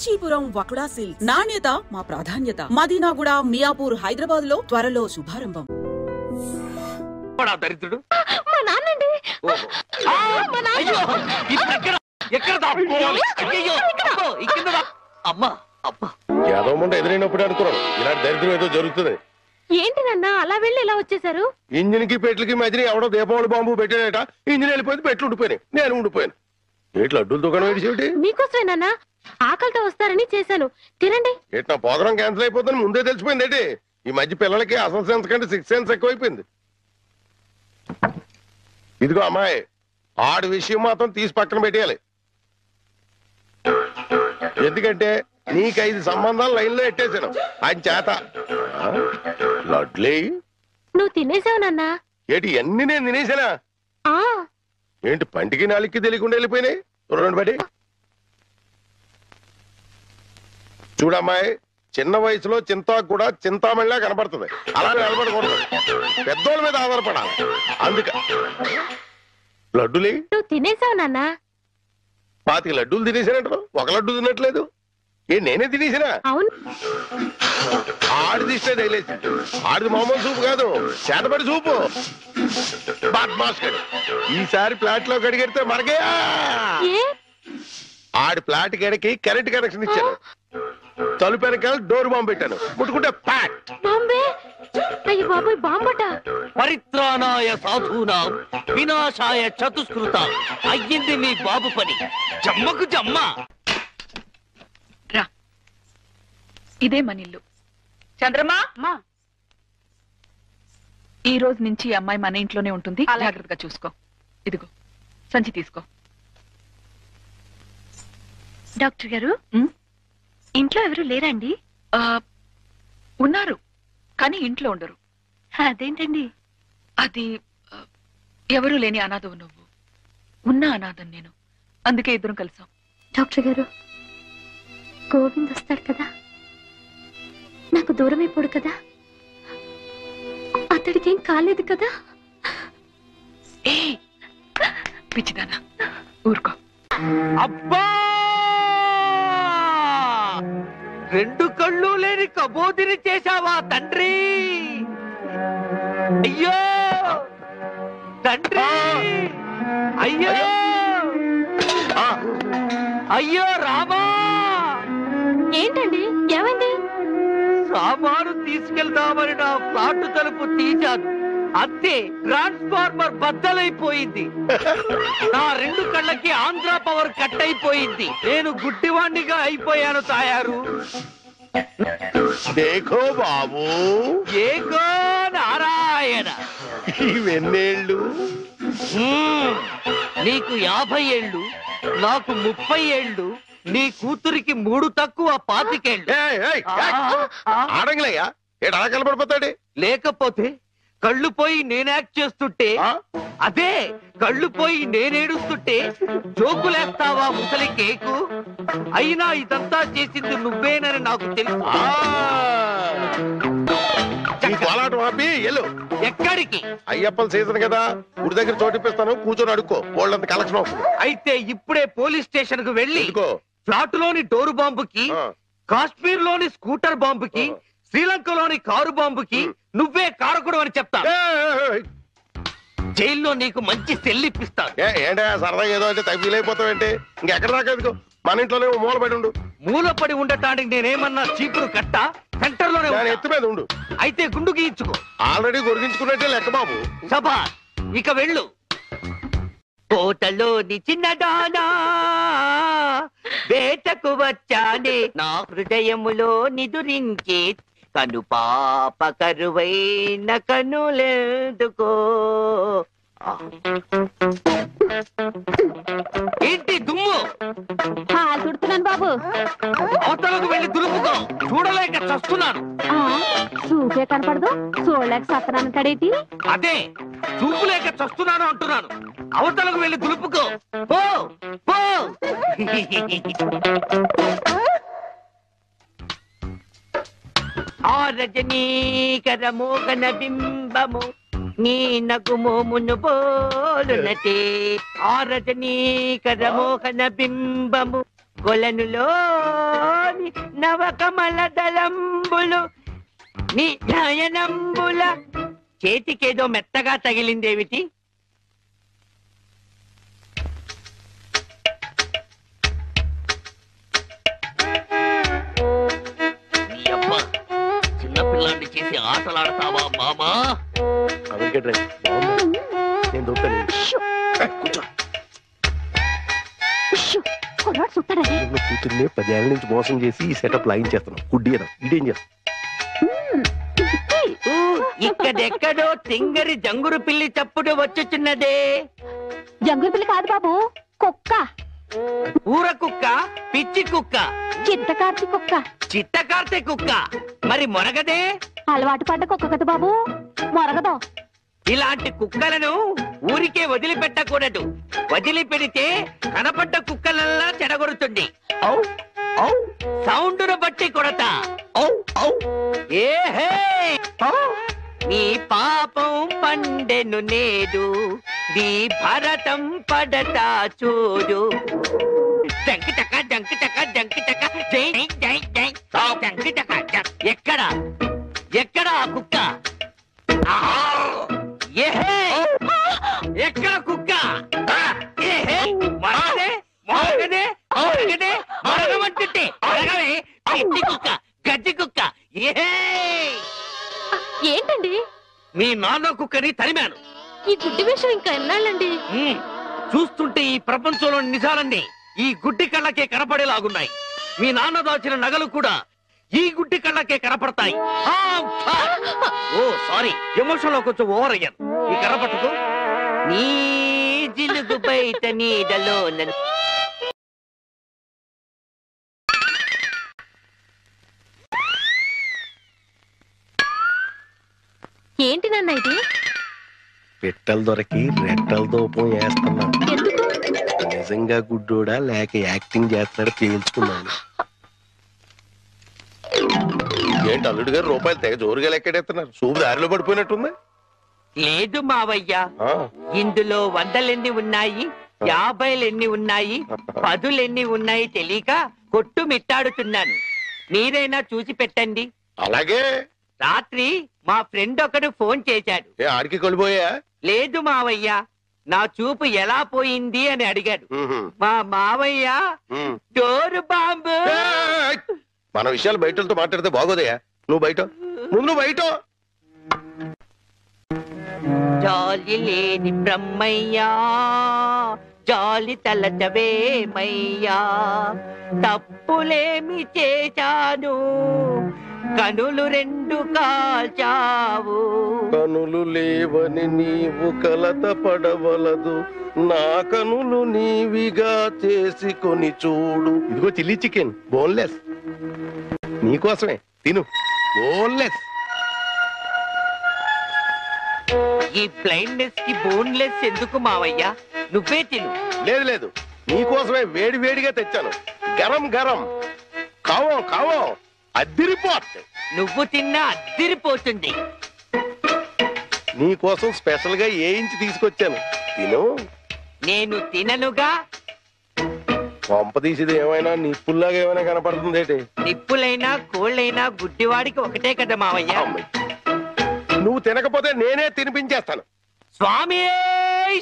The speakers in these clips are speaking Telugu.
కాంచీపురం వకుడా సిల్క్స్. నాణ్యత మా ప్రాధాన్యత. మదీనాగూడ, మియాపూర్, హైదరాబాద్ లో త్వరలో శుభారంభం. దరిద్రుడు యాదవమంట ఎదురైనప్పుడు అనుకున్నాను ఇలాంటి దరిద్రం ఏదో జరుగుతుంది. ఏంటి నాన్న అలా వెళ్ళి ఇలా వచ్చేసారు? ఇంజిన్ కి పెట్లకి మధ్యన ఎవడో దీపావళి బాంబు పెట్టాడట. ఇంజిన్ వెళ్ళిపోయింది, పెట్లు ఉండిపోయినాయి, నేను ఉండిపోయాను. ఏట్లు అడ్డుల దుకాణం ఏడిసేటి? మీకోసమే నాన్న, ఆకలితో వస్తారని చేశాను, తినండి. ఏటి నా ప్రోగ్రాం క్యాన్సిల్ అయిపోతుందని ముందే తెలిసిపోయింది ఏంటి? ఈ మధ్య పిల్లలకి అసలు సెన్స్ కంటే 6 సెన్స్ ఎక్కువైపోయింది. ఇదిగో అమ్మాయి, ఆడి విషయం మాత్రం తీసి పక్కన పెట్టేయాలి. ఎందుకంటే నీకు 5 సంబంధాలు లైన్ లో ఎట్టేశాను. ఆయన చేత లడ్లే నువ్వు తినేసావు నాన్న. ఏంటి అన్ని నేను తినేసానా? ఏంటి పంటికి నాలుగుకి తెలియకుండా వెళ్ళిపోయినాయి? రెండు బడి చూడమ్మాయి, చిన్న వయసులో చింతాకు కూడా చింతామణిలా కనపడుతుంది. అలా నిలబడకూడదు, పెద్దోళ్ళ మీద ఆధారపడాలి. అందుక లడ్డులే నువ్వు తినేసావు నాన్న. 25 లడ్డూలు తినేసానంటారు, ఒక లడ్డు తినట్లేదు. నేనే తినేసినా? అవును. ఆడిది ఇష్టే తగిలేసి. ఆడిది మామూలు సూపు కాదు, చేతపడి సూపు. బాద్మాస్ గడి ఈసారి ఫ్లాట్ లో గడిగెడితే మరగే. ఆడి ఫ్లాట్ గడికి కరెంట్ కనెక్షన్ ఇచ్చాను. తలుపు వెనకాల డోర్ బాంబు పెట్టాను. ముట్టుకుంటే ప్యాట్. అయ్య బాబాయ్, బాంబట. పరిత్రాణాయ సాధూనాం వినాశాయ చతుష్కృత. అయ్యింది మీ బాబు పని. జమ్మకు జమ్మ. రా, ఇదే మన ఇల్లు. చంద్రమా, ఈ రోజు నుంచి ఈ అమ్మాయి మన ఇంట్లోనే ఉంటుంది. జాగ్రత్తగా చూసుకో. ఇదిగో సంచి తీసుకో. డాక్టర్ గారు, ఇంట్లో ఎవరు లేరండి? ఉన్నారు, కానీ ఇంట్లో ఉండరు. అదేంటండి? అది ఎవరూ లేని అనాథవు నువ్వు, ఉన్న అనాథం నేను. అందుకే ఇద్దరం కలిసాం. డాక్టర్ గారు, గోవింద్ వస్తాడు కదా, నాకు దూరం అయిపోడు కదా, అతడికి ఏం కాలేదు కదా? ఏ పిచ్చిదానా, ఊరుకో. అబ్బా, 2 కళ్ళు లేని కబోదిని చేశావా తండ్రి? అయ్యో తండ్రి, అయ్యో అయ్యో రామా. ఏంటండి, ఏమైంది? సామాను తీసుకెళ్దామని నా ఫ్లాట్ తలుపు తీశాను, అంతే ట్రాన్స్ఫార్మర్ బద్దలైపోయింది. నా 2 కళ్ళకి ఆంధ్ర పవర్ కట్ అయిపోయింది. నేను గుడ్డివాణ్ణిగా అయిపోయాను తాయారు. దేఖో బాబు, ఏకో నారాయణ. ఇవెన్నేళ్ళు? నీకు 50 ఏళ్ళు, నాకు 30 ఏళ్ళు, నీ కూతురికి 3 తక్కువ 25 ఏళ్ళు. ఆడంగిలయ్యా, ఏడు అలా కలపడిపోతాడు. లేకపోతే కళ్ళు పోయి నేను యాక్ట్ చేస్తుంటే, అదే కళ్ళు పోయి నేనేడుస్తుంటే జోకులేస్తావా ముసలి కేకు? అయినా ఇదంతా చేసింది నువ్వేనని నాకు తెలుసు. ఎక్కడికి? అయ్యప్పల సీజన్ కదా, గుడి దగ్గర చోటిప్పిస్తాను, కూర్చొని అడుక్కో. వాళ్ళంత కలెక్షన్ అవుతుంది. అయితే ఇప్పుడే పోలీస్ స్టేషన్ కు వెళ్ళి ఫ్లాట్ లోని డోరు బాంబుకి, కాశ్మీర్ లోని స్కూటర్ బాంబుకి, శ్రీలంకలోని కారు బాంబుకి నువ్వే కారకుడు అని చెప్తా. జైల్లో నీకు మంచి సెల్లిప్పిస్తాను. ఏంటా సరదాగా ఏదో అంటే తగ్గిలైపోతావేంటి? ఇంకెక్కడ దాకా మన ఇంట్లోనే మూలపడి ఉండు. మూలపడి ఉండటానికి నేనేమన్నా చీపురు కట్ట? సెంటర్ లోనే ఎత్తు మీద ఉండు. అయితే గుండు గీయించుకో. ఆల్రెడీ గొరిగించుకున్నట్టే లెక్క బాబు. సభా, ఇక వెళ్ళు. కోటలోని చిన్నదానా వేటకు వచ్చానే, నా హృదయములో నిదురించే కను పాప కరువైన కనులెందుకో. ఏంటి దుమ్ము? చుడుతున్నాను బాబు. అవతలకు వెళ్ళి దులుపుకో, చూడలేక చస్తున్నాను. చూపే కనపడదు, చూడలేక సత్తనాను కడేటి. అదే చూపులేక చస్తున్నాను అంటున్నాను. అవతలకు వెళ్ళి దులుపుకో, పో పో. ఆ రజనీకర మోగన బింబము నీ నగుమోమును పోలునటే. ఆ రజనీకర మోహన బింబము కొలనులో నవకమల దళంబులు నీ నయనంబుల. చేతికేదో మెత్తగా తగిలిందేమిటి? చిన్నపిల్లాన్ని చేసి ఆటలాడతావా మామా? నేను దొరుకుతాను. కూర్చో. కూతుర్ని 10 ఏళ్ల నుంచి మోసం చేసి ఈ సెటప్ లాగించేస్తున్నాం. గుడ్డి ఇదేం చేస్తాం? ఇక్కడెక్కడో తింగరి జంగురు పిల్లి చప్పుడు వచ్చుచున్నదే. జంగుల పిల్లి కాదు బాబు, కుక్క. ఊర కుక్క, పిచ్చి కుక్క, చిత్తకార్తి కుక్క. చిత్తకార్తె కుక్క. మరి మొరగదే? అలవాటు పడ్డ కుక్క కదా బాబు, మొరగదు. ఇలాంటి కుక్కలను ఊరికే వదిలిపెట్టకూడదు. వదిలిపెడితే కనపడ్డ కుక్కలల్లా చెడగొడుతుంది. సౌండును బట్టి కొడతా. ఏహే, నీ పాపం పండెను నేడు, నీ భరతం పడతా చూడు. జంకి టక జంకి టక జంకి టక జై జై జై జంకి టక. ఎక్కడ ఎక్కడ ఆ కుక్క? ఏహే, ఎక్కడ కుక్క? ఏహే, మరగదే మరగదే మరగదే మరగమంటుంటే మరగవే. పిచ్చి కుక్క, గజ్జి కుక్క. ఏహే, ఏంటండి మీ నాన్న కుక్కని తరిమాను. ఈ గుడ్డి విషయం ఇంకా ఎన్నాళ్ళండి? చూస్తుంటే ఈ ప్రపంచంలో నిజాలన్నీ ఈ గుడ్డి కళ్ళకే కనపడేలాగున్నాయి. మీ నాన్న దాచిన నగలు కూడా ఈ గుడ్డి కళ్ళకే కనపడతాయి. ఓ సారీ, ఎమోషన్ లో కొంచెం ఓవర్ అయ్యాను. ఈ కనపడదు. నీ జిలుగు బయట నీడలో ఏంటి నాన్న ఇది? పెట్టలు దొరికి రెట్టల దూపం వేస్తున్నా. ఎందుకు? నిజంగా గుడ్డోడా లేక యాక్టింగ్ చేస్తాడో తేల్చుకున్నాను. ఏంటి అల్లుడు గారు రూపాయలు తెగ జోరుగా లెక్కెడేస్తున్నారు? సూపు దారిలో పడిపోయినట్టుంది. లేదు మావయ్య, ఇందులో 100 ఉన్నాయి, 50 ఉన్నాయి, 10 ఉన్నాయి తెలియక కొట్టు మిట్టాడుతున్నాను. మీరైనా చూసి పెట్టండి. అలాగే. రాత్రి మా ఫ్రెండ్ ఒకడు ఫోన్ చేశాడు. ఆడికి కొలిపోయా? లేదు మావయ్య, నా చూపు ఎలా పోయింది అని అడిగాడు. మా మావయ్య డోరు బాంబు. మన విషయాలు బయటతో మాట్లాడితే బాగోదయ్యా. నువ్వు బయట, ముందు బయట. జాలి లేని బ్రహ్మయ్యా, జాలి తలచవేమయ్యా, తప్పులేమి చేశాను, కనులు 2 కాల్చావు. కనులు లేవని నీవు కలత పడవలదు, నా కనులు నీవిగా చేసుకొని చూడు. ఇదిగో చిల్లీ చికెన్, బోన్లెస్ నీకోసమే, తిను. బోన్లెస్. ఈ బ్లైండ్నెస్ కి బోన్లెస్ ఎందుకు మావయ్య? నువ్వే తిను. లేదు లేదు, నీకోసమే వేడి వేడిగా తెచ్చాను. గరం గరం, కావో కావో, అద్దిరిపోతుంది. నువ్వు తిన్నా అద్దిరిపోతుంది. నీకోసం స్పెషల్ గా ఏ ఇంచి తీసుకొచ్చాను, తిను. నేను తిననుగా. పంప తీసేది ఏమైనా నిప్పుల్లాగా ఏమైనా కనపడుతుంది. నిప్పులైనా కోళ్ళైనా గుడ్డివాడికి ఒకటే కదా మావయ్య. నువ్వు తినకపోతే నేనే తినిపించేస్తాను. స్వామి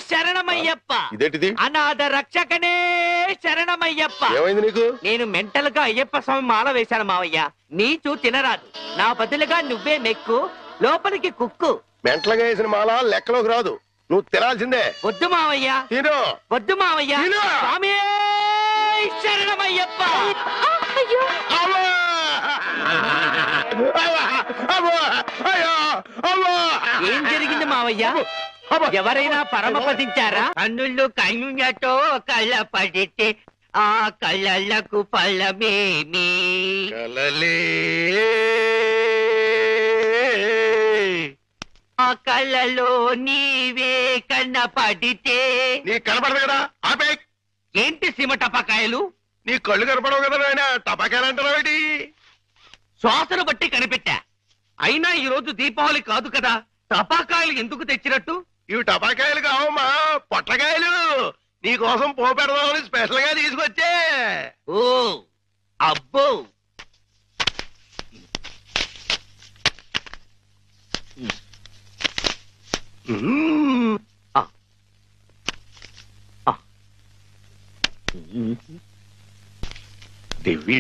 శరణమయ్యప్ప. ఇదేంటిది? అనాథ రక్షకనే శరణమయ్యప్ప. ఏమైంది నీకు? నేను మెంటల్ గా అయ్యప్ప స్వామి మాల వేశాను మావయ్య. నీచు తినరాదు, నా బదులుగా నువ్వే మెక్కు, లోపలికి కుక్కు. మెంటలుగా వేసిన మాల లెక్కలోకి రాదు, నువ్వు తినాల్సిందే. వద్దు మావయ్య, తిను. వద్దు మావయ్య. తిను. స్వామి శరణమయ్యప్ప. అయ్యో, ఏం జరిగింది మావయ్య? ఎవరైనా పరమపదించారా? కన్నుళ్ళు కన్నుతో కళ్ళ పడితే ఆ కళ్ళకు ఫలమేమి? కలలే ఆ కళ్ళలో నీవే కన్నపడితే. నీ కనపడదు కదా, ఆపే. ఏంటి సీమ టపాకాయలు? నీ కళ్ళు కనపడవు కదా నాయన, టపాకాయలు అంటారు. శ్వాసను బట్టి కనిపెట్టా. అయినా ఈ రోజు దీపావళి కాదు కదా, టపాకాయలు ఎందుకు తెచ్చినట్టు? ఇవి టపాకాయలు కావమ్మా, పొట్లకాయలు. నీ కోసం పోపెడదామని స్పెషల్ గా తీసుకొచ్చే. ఓ అబ్బో, డివ్వి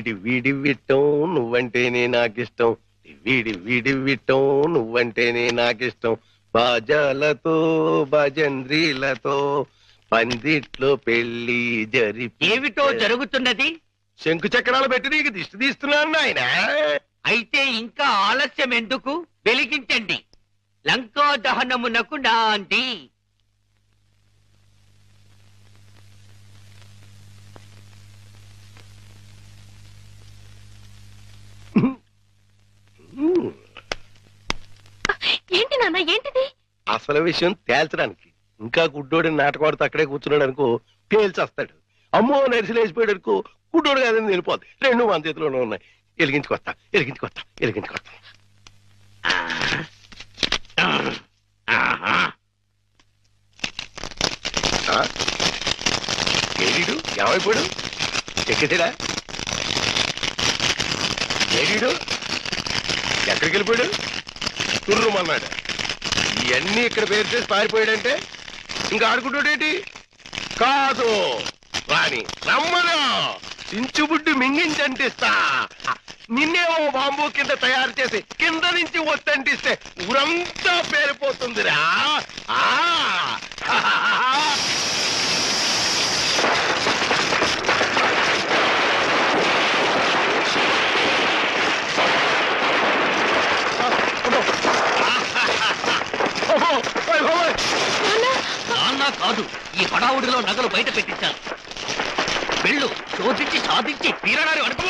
డివ్వి డివ్విట్టం నువ్వంటేనే నాకిష్టం, డివ్వి డివ్వి డివ్విట్టం నువ్వంటేనే నాకిష్టం, బాజాలతో భజంద్రీలతో పందిట్లో పెళ్లి ఏమిటో జరుగుతున్నది? శంకు చక్రాలు పెట్టి నీకు దిష్టి తీస్తున్నాను ఆయన. అయితే ఇంకా ఆలస్యం ఎందుకు? వెలిగించండి లంకా దహనమునకు నాంది. ఏంటి నాన్న, ఏంటిది? అసలు విషయం తేల్చడానికి. ఇంకా గుడ్డోడి నాటకవాడితో అక్కడే కూర్చున్నాడు అనుకో, పేల్చేస్తాడు. అమ్మో నరిసిలేసిపోయాడు అనుకో, గుడ్డోడు కాదని వెళ్ళిపోద్ది. రెండు మన చేతిలోనే ఉన్నాయి. ఎలిగించుకొస్తా ఎలిగించుకొస్తా ఎలిగించుకొస్తా. ఏడీడు ఏమైపోయాడు? ఎక్కేసాడా? ఏడీడు ఎక్కడికి వెళ్ళిపోయాడు? తుర్రుమన్నాడు. ఇవన్నీ ఇక్కడ పేరు చేసి పారిపోయాడంటే ఇంకా ఆడుకుంటాడేటి? కాదు రాని రమ్మను, చించుబుడ్డి మింగించంటిస్తా. నిన్నేమో బాంబు కింద తయారు చేసి కింద నుంచి ఒత్తంటిస్తే ఊరంతా పేరిపోతుందిరా. నాన్న కాదు, ఈ హడావుడిలో నగలు బయట పెట్టించాను. వెళ్ళు, శోధించి సాధించి తీరడారు అనుకో.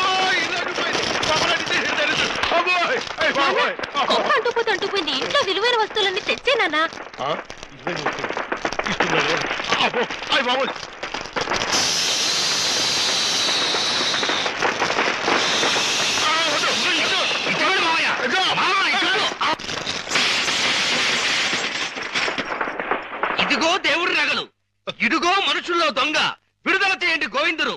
అంటుపోతే అంటుపోయింది. ఇంట్లో విలువైన వస్తువులన్నీ తెచ్చేనా? ఇదిగో దేవుడి నగలు, ఇదిగో మనుషుల్లో దొంగ. విడుదల చేయండి గోవిందుడు.